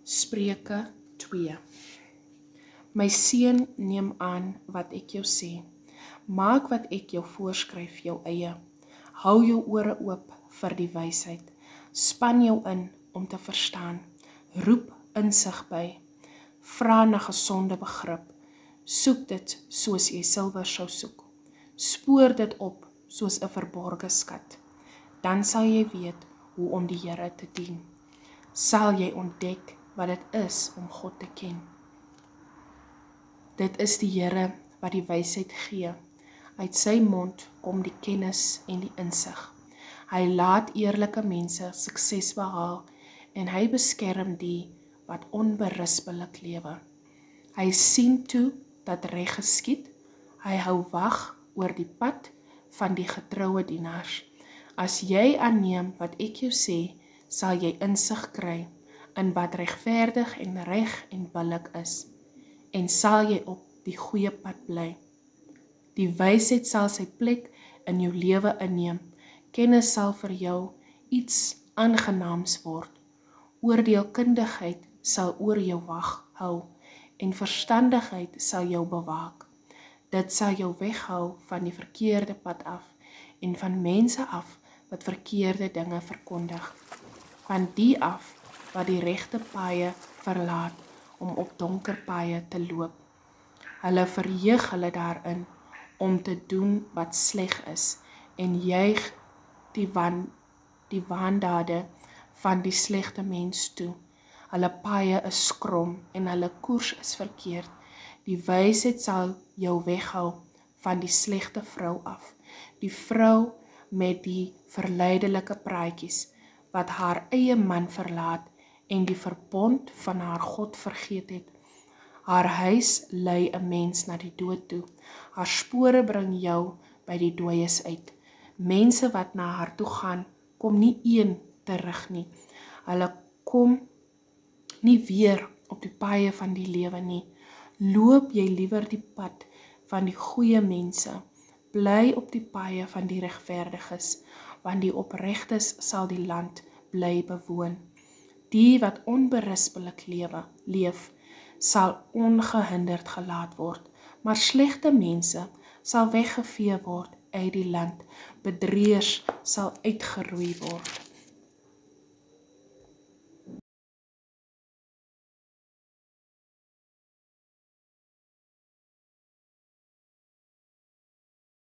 Spreuke 2. My seun, neem aan wat ek jou sê. Maak wat ek jou voorskryf jou eie. Hou jou ore oop vir die wysheid. Span jou in om te verstaan. Roep insig by. Vra na gesonde begrip. Soek dit soos jy silwer sou soek. Spoor dit op soos 'n verborgde skat. Dan sal jy weet hoe om die Here te dien. Sal jy ontdek wat dit is om God te ken. Dit is die Here wat die wysheid gee. Uit sy mond kom die kennis en die insig. Hy laat eerlike mense sukses behaal en hy beskerm die wat onberispelik lewe. Hy sien toe dat reg geskied. Hy hou wag oor die pad van die getroue dienaars. As jy aanneem wat ek jou sê, sal jy insig kry in wat regverdig en reg en billik is, en sal jy op die goeie pad bly. Die wysheid sal sy plek in jou lewe inneem. Kennis sal vir jou iets aangenaams word. Oordeelkundigheid sal oor jou wag hou en verstandigheid sal jou bewaak. Dit sal jou weghou van die verkeerde pad af en van mense af wat verkeerde dinge verkondig. Van die af wat die regte paaie verlaat om op donker paaie te loop. Hulle verheug hulle daarin om te doen wat sleg is en juig die waandade van die slegte mens toe. Hulle paaie is krom en hulle koers is verkeerd. Die wysheid sal jou weghou van die slegte vrou af. Die vrou met die verleidelike praatjies wat haar eie man verlaat en die verbond van haar God vergeet het. Haar huis lei 'n mens na die dood toe. Haar spore bring jou by die dooies uit. Mense wat na haar toe gaan, kom nie een terug nie. Hulle kom nie weer op die paaie van die lewe nie. Loop jy liewer die pad van die goeie mense. Bly op die paaie van die regverdiges, want die opregtes sal die land bly bewoon. Die wat onberispelik leef, sal ongehinderd gelaat word, maar slegte mense sal weggevee word uit die land. Bedrieërs sal uitgeroei word.